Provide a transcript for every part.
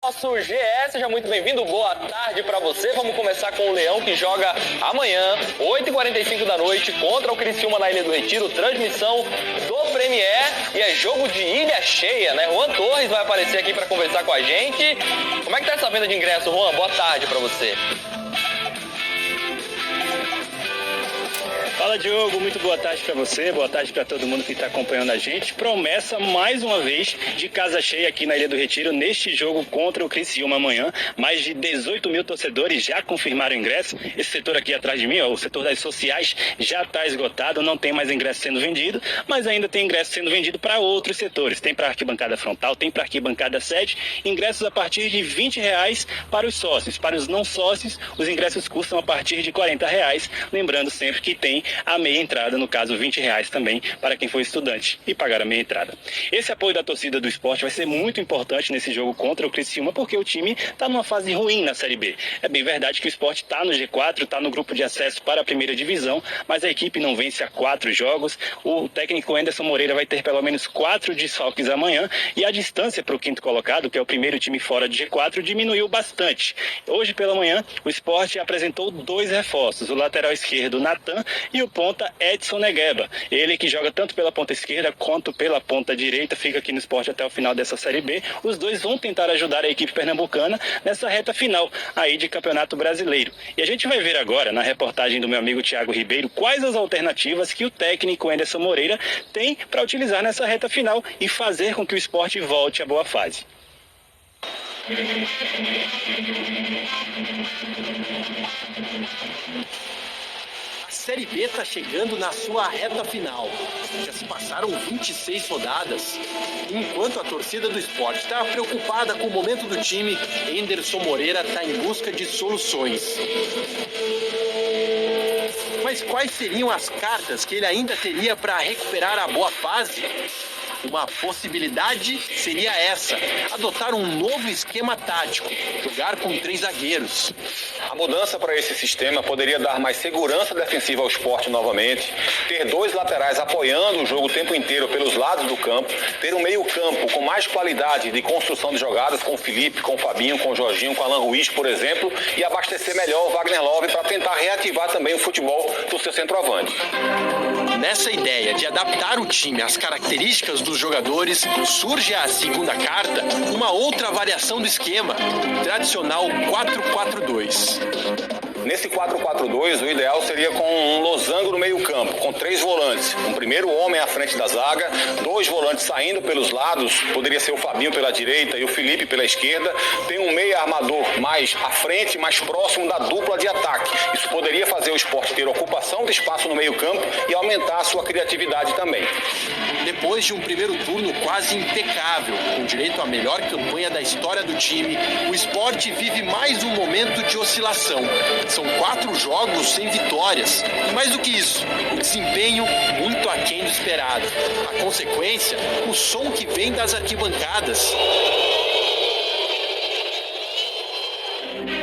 Nosso GE, seja muito bem-vindo, boa tarde para você. Vamos começar com o Leão, que joga amanhã, 8h45 da noite, contra o Criciúma na Ilha do Retiro, transmissão do Premier, e é jogo de ilha cheia, né? Juan Torres vai aparecer aqui para conversar com a gente. Como é que tá essa venda de ingresso, Juan? Boa tarde para você. Fala, Diogo, muito boa tarde para você, boa tarde para todo mundo que está acompanhando a gente. Promessa, mais uma vez, de casa cheia aqui na Ilha do Retiro, neste jogo contra o Criciúma amanhã. Mais de 18 mil torcedores já confirmaram o ingresso. Esse setor aqui atrás de mim, ó, o setor das sociais, já está esgotado, não tem mais ingresso sendo vendido, mas ainda tem ingresso sendo vendido para outros setores. Tem para arquibancada frontal, tem para arquibancada sede, ingressos a partir de R$20 para os sócios. Para os não sócios, os ingressos custam a partir de R$40. Lembrando sempre que tem a meia entrada, no caso R$20 também para quem for estudante e pagar a meia entrada. Esse apoio da torcida do esporte vai ser muito importante nesse jogo contra o Criciúma, porque o time está numa fase ruim na Série B. É bem verdade que o esporte está no G4, está no grupo de acesso para a primeira divisão, mas a equipe não vence há 4 jogos. O técnico Anderson Moreira vai ter pelo menos 4 desfalques amanhã, e a distância para o quinto colocado, que é o primeiro time fora de G4, diminuiu bastante. Hoje pela manhã, o esporte apresentou 2 reforços, o lateral esquerdo Natan e o ponta Edson Negueba. Ele que joga tanto pela ponta esquerda quanto pela ponta direita, fica aqui no esporte até o final dessa Série B. Os dois vão tentar ajudar a equipe pernambucana nessa reta final aí de Campeonato Brasileiro. E a gente vai ver agora, na reportagem do meu amigo Thiago Ribeiro, quais as alternativas que o técnico Anderson Moreira tem para utilizar nessa reta final e fazer com que o esporte volte à boa fase. A Série B está chegando na sua reta final. Já se passaram 26 rodadas. Enquanto a torcida do esporte está preocupada com o momento do time, Anderson Moreira está em busca de soluções. Mas quais seriam as cartas que ele ainda teria para recuperar a boa fase? Uma possibilidade seria essa: adotar um novo esquema tático, jogar com 3 zagueiros. A mudança para esse sistema poderia dar mais segurança defensiva ao esporte novamente, ter 2 laterais apoiando o jogo o tempo inteiro pelos lados do campo, ter um meio-campo com mais qualidade de construção de jogadas, com o Felipe, com o Fabinho, com o Jorginho, com o Alan Ruiz, por exemplo, e abastecer melhor o Wagner Love para tentar reativar também o futebol do seu centroavante. Nessa ideia de adaptar o time às características dos jogadores, surge a segunda carta, uma outra variação do esquema, tradicional 4-4-2. Nesse 4-4-2, o ideal seria com um losango no meio-campo, com 3 volantes. Um primeiro homem à frente da zaga, 2 volantes saindo pelos lados, poderia ser o Fabinho pela direita e o Felipe pela esquerda. Tem um meia armador mais à frente, mais próximo da dupla de ataque. Isso poderia fazer o esporte ter ocupação de espaço no meio-campo e aumentar a sua criatividade também. Depois de um primeiro turno quase impecável, com direito à melhor campanha da história do time, o esporte vive mais um momento de oscilação. São 4 jogos sem vitórias. E mais do que isso, o desempenho muito aquém do esperado. A consequência, o som que vem das arquibancadas.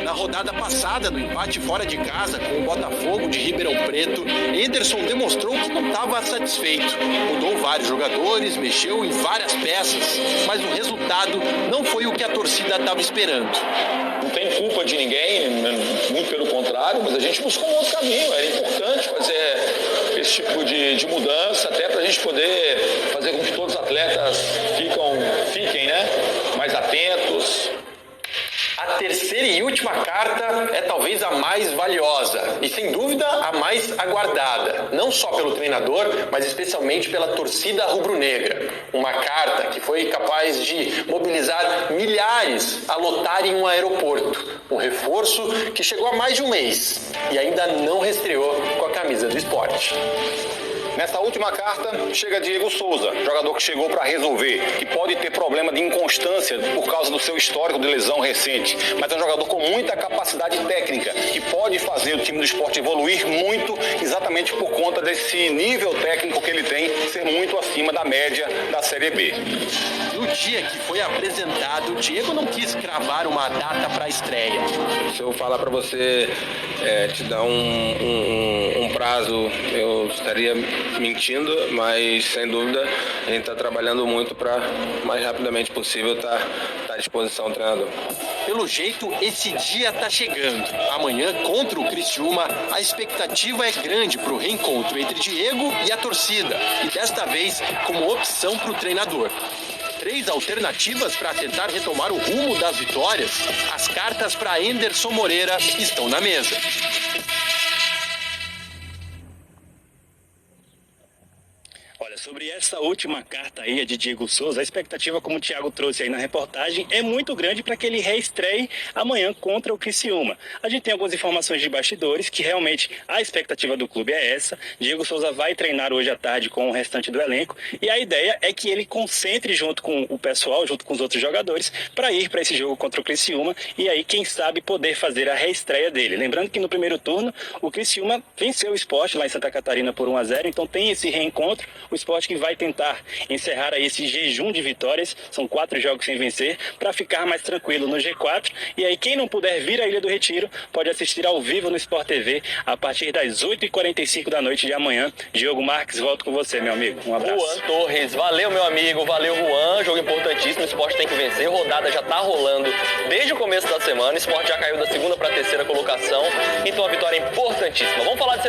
Na rodada passada, no empate fora de casa com o Botafogo de Ribeirão Preto, Anderson demonstrou que não estava satisfeito. Mudou vários jogadores, mexeu em várias peças, mas o resultado não foi o que a torcida estava esperando. Não tem culpa de ninguém, muito pelo contrário, mas a gente buscou um outro caminho. Era importante fazer esse tipo de mudança, até para a gente poder fazer com que todos os atletas fiquem, né, mais atentos. A terceira e última carta é talvez a mais valiosa e, sem dúvida, a mais aguardada, não só pelo treinador, mas especialmente pela torcida rubro-negra. Uma carta que foi capaz de mobilizar milhares a lotarem um aeroporto. Um reforço que chegou há mais de um mês e ainda não reestreou com a camisa do esporte. Nessa última carta, chega Diego Souza, jogador que chegou para resolver, que pode ter problema de inconstância por causa do seu histórico de lesão recente, mas é um jogador com muita capacidade técnica, que pode fazer o time do esporte evoluir muito, exatamente por conta desse nível técnico que ele tem, ser muito acima da média da Série B. No dia que foi apresentado, o Diego não quis cravar uma data para a estreia. Se eu falar para você, te dar um prazo, eu estaria mentindo, mas sem dúvida a gente está trabalhando muito para mais rapidamente possível estar à disposição do treinador. Pelo jeito, esse dia está chegando. Amanhã, contra o Criciúma, a expectativa é grande para o reencontro entre Diego e a torcida, e desta vez como opção para o treinador. 3 alternativas para tentar retomar o rumo das vitórias. As cartas para Anderson Moreira estão na mesa. Olha, sobre essa última carta aí, a de Diego Souza, a expectativa, como o Thiago trouxe aí na reportagem, é muito grande para que ele reestreie amanhã contra o Criciúma. A gente tem algumas informações de bastidores que realmente a expectativa do clube é essa. Diego Souza vai treinar hoje à tarde com o restante do elenco e a ideia é que ele concentre junto com o pessoal, junto com os outros jogadores, para ir para esse jogo contra o Criciúma e aí, quem sabe, poder fazer a reestreia dele. Lembrando que no primeiro turno, o Criciúma venceu o Sport lá em Santa Catarina por 1-0, então tem esse reencontro. O Sport que vai tentar encerrar aí esse jejum de vitórias, são 4 jogos sem vencer, para ficar mais tranquilo no G4. E aí, quem não puder vir à Ilha do Retiro, pode assistir ao vivo no Sport TV a partir das 8h45 da noite de amanhã. Diogo Marques, volto com você, meu amigo. Um abraço. Juan Torres, valeu, meu amigo, valeu, Juan. Jogo importantíssimo, o Sport tem que vencer. Rodada já tá rolando desde o começo da semana. O Sport já caiu da 2ª para a 3ª colocação, então a vitória é importantíssima. Vamos falar de